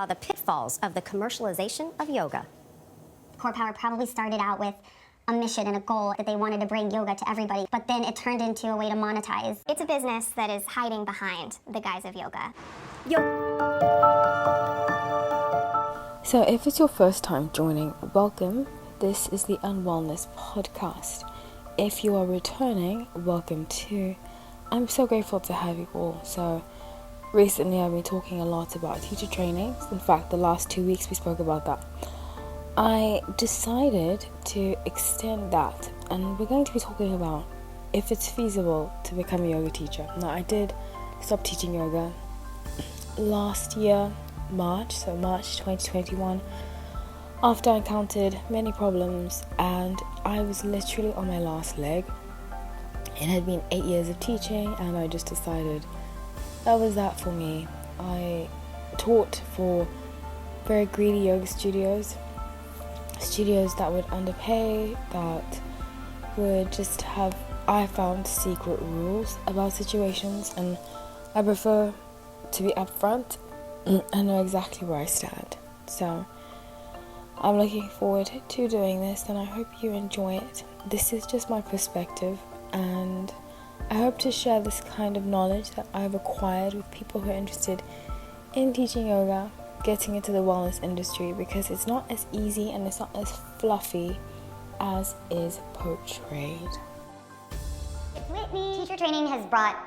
The pitfalls of the commercialization of yoga. Core Power probably started out with a mission and a goal that they wanted to bring yoga to everybody, but then it turned into a way to monetize. It's a business that is hiding behind the guise of yoga. So if it's your first time joining, welcome. This is the Unwellness Podcast. If you are returning, welcome too. I'm so grateful to have you all. So recently I've been talking a lot about teacher trainings. In fact, the last 2 weeks we spoke about that. I decided to extend that, and we're going to be talking about if it's feasible to become a yoga teacher. Now, I did stop teaching yoga last year, March 2021, after I encountered many problems and I was literally on my last leg. It had been 8 years of teaching and I just decided that was that for me. I taught for very greedy yoga studios that would underpay, that would just have, I found, secret rules about situations, and I prefer to be upfront and know exactly where I stand. So I'm looking forward to doing this, and I hope you enjoy it. This is just my perspective, and I hope to share this kind of knowledge that I've acquired with people who are interested in teaching yoga, getting into the wellness industry, because it's not as easy and it's not as fluffy as is portrayed. Whitney, teacher training has brought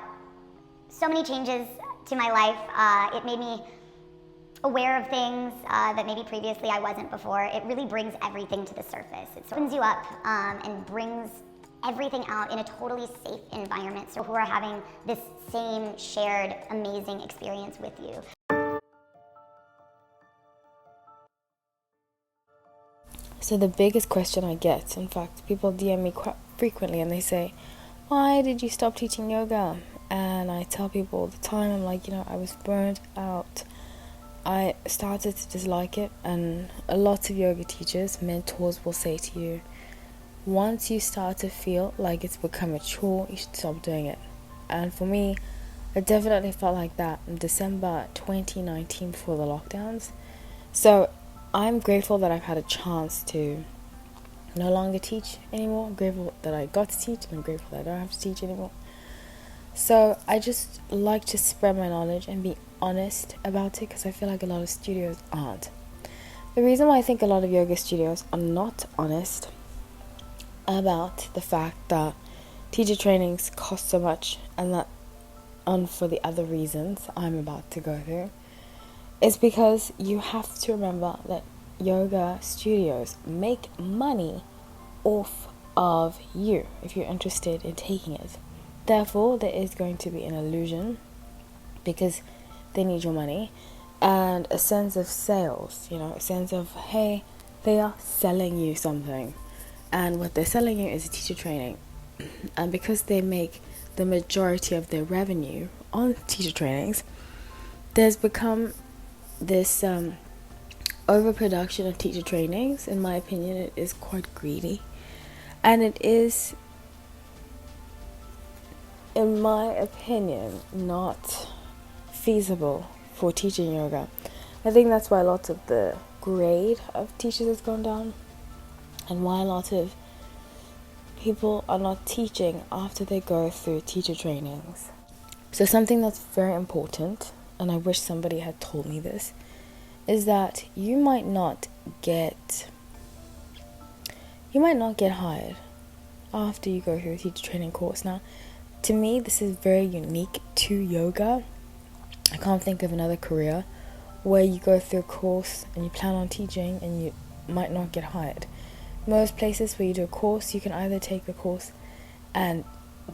so many changes to my life. It made me aware of things that maybe previously I wasn't before. It really brings everything to the surface. It opens you up and brings everything out in a totally safe environment, so who are having this same shared amazing experience with you. So the biggest question I get, in fact, people DM me quite frequently and they say, why did you stop teaching yoga? And I tell people all the time, I'm like, I was burned out. I started to dislike it, and a lot of yoga teachers, mentors will say to you, once you start to feel like it's become a chore, you should stop doing it. And for me, it definitely felt like that in December 2019 before the lockdowns. So I'm grateful that I've had a chance to no longer teach anymore. I'm grateful that I got to teach, and I'm grateful that I don't have to teach anymore. So I just like to spread my knowledge and be honest about it, because I feel like a lot of studios aren't. The reason why I think a lot of yoga studios are not honest about the fact that teacher trainings cost so much, and for the other reasons I'm about to go through, is because you have to remember that yoga studios make money off of you if you're interested in taking it. Therefore, there is going to be an illusion, because they need your money, and a sense of sales, a sense of, hey, they are selling you something, and what they're selling you is a teacher training. And because they make the majority of their revenue on teacher trainings, there's become this overproduction of teacher trainings. In my opinion, it is quite greedy, and it is, in my opinion, not feasible for teaching yoga. I think that's why a lot of the grade of teachers has gone down, and why a lot of people are not teaching after they go through teacher trainings. So something that's very important, and I wish somebody had told me this, is that you might not get hired after you go through a teacher training course. Now, to me, this is very unique to yoga. I can't think of another career where you go through a course and you plan on teaching and you might not get hired. Most places where you do a course, you can either take the course and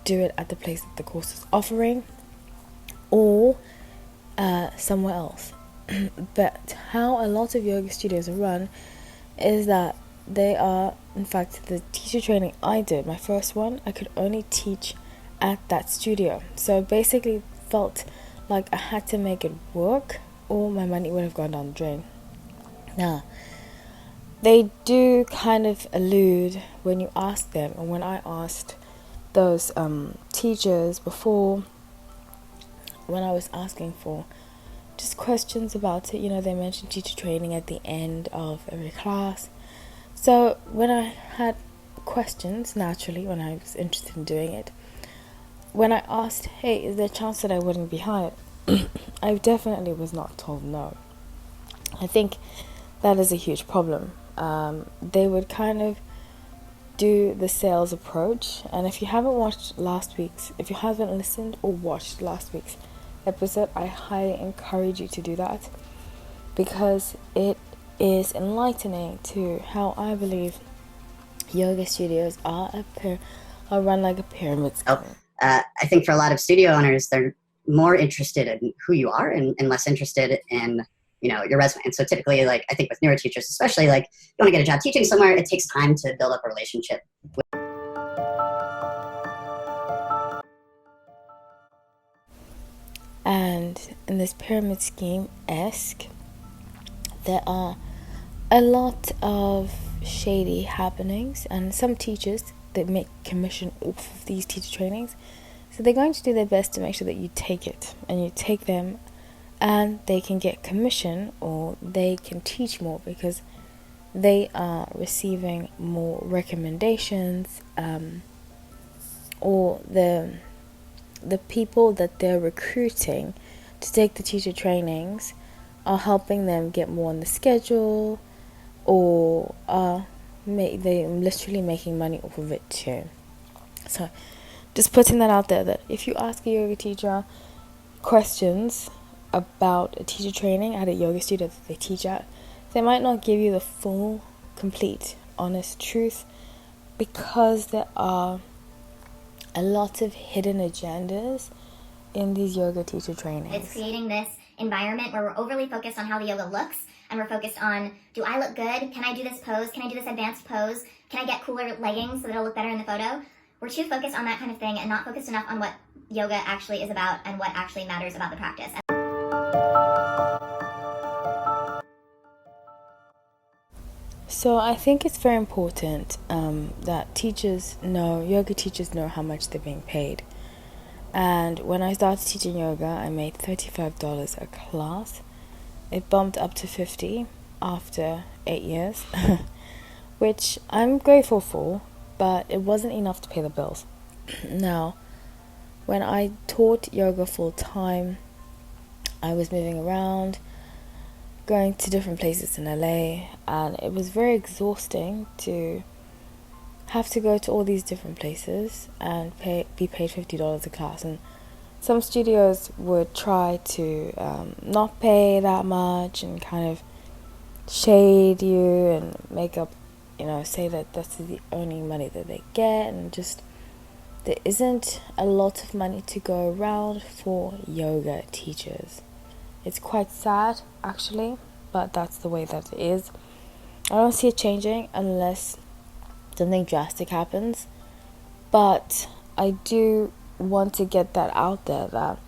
do it at the place that the course is offering, or somewhere else. But how a lot of yoga studios are run is that they are, in fact, the teacher training I did, my first one, I could only teach at that studio. So basically felt like I had to make it work, or my money would have gone down the drain. Now, they do kind of allude when you ask them, and when I asked those teachers before, when I was asking for just questions about it. You know, they mentioned teacher training at the end of every class. So when I had questions, naturally, when I was interested in doing it, when I asked, hey, is there a chance that I wouldn't be hired? I definitely was not told no. I think that is a huge problem. They would kind of do the sales approach, and if you haven't listened or watched last week's episode, I highly encourage you to do that, because it is enlightening to how I believe yoga studios are run like a pyramid scheme. I think for a lot of studio owners, they're more interested in who you are and less interested in, you know, your resume. And so typically, like, I think with newer teachers, especially, like, you want to get a job teaching somewhere, it takes time to build up a relationship. And in this pyramid scheme-esque, there are a lot of shady happenings, and some teachers that make commission off of these teacher trainings, so they're going to do their best to make sure that you take it and you take them, and they can get commission or they can teach more because they are receiving more recommendations, or the people that they're recruiting to take the teacher trainings are helping them get more on the schedule, or they're literally making money off of it too. So just putting that out there, that if you ask a yoga teacher questions about a teacher training at a yoga studio that they teach at, they might not give you the full, complete, honest truth, because there are a lot of hidden agendas in these yoga teacher trainings. It's creating this environment where we're overly focused on how the yoga looks, and we're focused on, do I look good? Can I do this pose? Can I do this advanced pose? Can I get cooler leggings so that it'll look better in the photo? We're too focused on that kind of thing and not focused enough on what yoga actually is about and what actually matters about the practice. So I think it's very important that yoga teachers know how much they're being paid. And when I started teaching yoga, I made $35 a class. It bumped up to $50 after 8 years, which I'm grateful for, but it wasn't enough to pay the bills. Now, when I taught yoga full time, I was moving around, going to different places in LA, and it was very exhausting to have to go to all these different places and be paid $50 a class. And some studios would try to not pay that much and kind of shade you and make up, say that that's the only money that they get, and just there isn't a lot of money to go around for yoga teachers. It's quite sad, actually, but that's the way that it is. I don't see it changing unless something drastic happens, but I do want to get that out there that,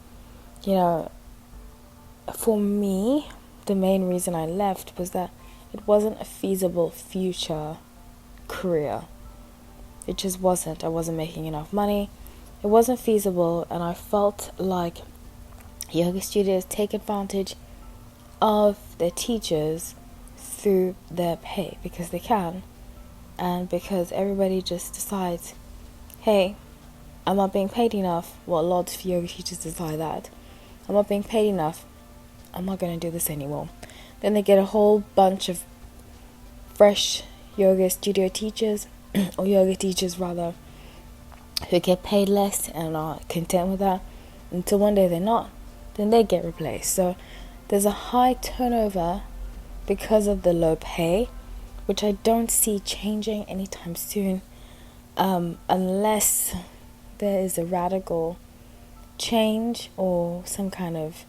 for me, the main reason I left was that it wasn't a feasible future career. It just wasn't. I wasn't making enough money. It wasn't feasible, and I felt like yoga studios take advantage of their teachers through their pay because they can, and because everybody just decides, hey, I'm not being paid enough. Well, a lot of yoga teachers decide that. I'm not being paid enough. I'm not going to do this anymore. Then they get a whole bunch of fresh yoga studio teachers, or yoga teachers rather, who get paid less and are content with that until one day they're not. Then they get replaced. So there's a high turnover because of the low pay, which I don't see changing anytime soon, unless there is a radical change or some kind of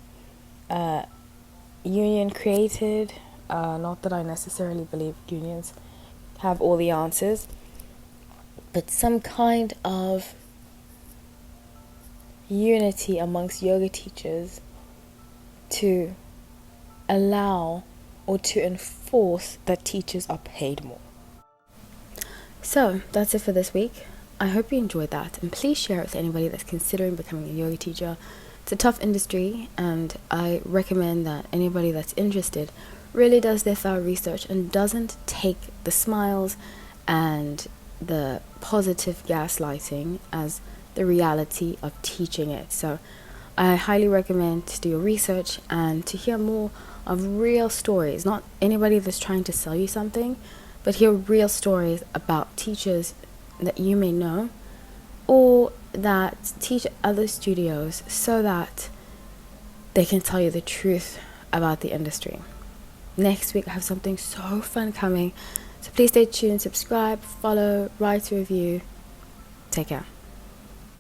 union created. Not that I necessarily believe unions have all the answers, but some kind of unity amongst yoga teachers to allow or to enforce that teachers are paid more. So that's it for this week. I hope you enjoyed that, and please share it with anybody that's considering becoming a yoga teacher It's a tough industry, and I recommend that anybody that's interested really does their thorough research and doesn't take the smiles and the positive gaslighting as the reality of teaching it. So I highly recommend to do your research and to hear more of real stories, not anybody that's trying to sell you something, but hear real stories about teachers that you may know or that teach other studios so that they can tell you the truth about the industry. Next week I have something so fun coming, so please stay tuned, subscribe, follow, write a review. Take care.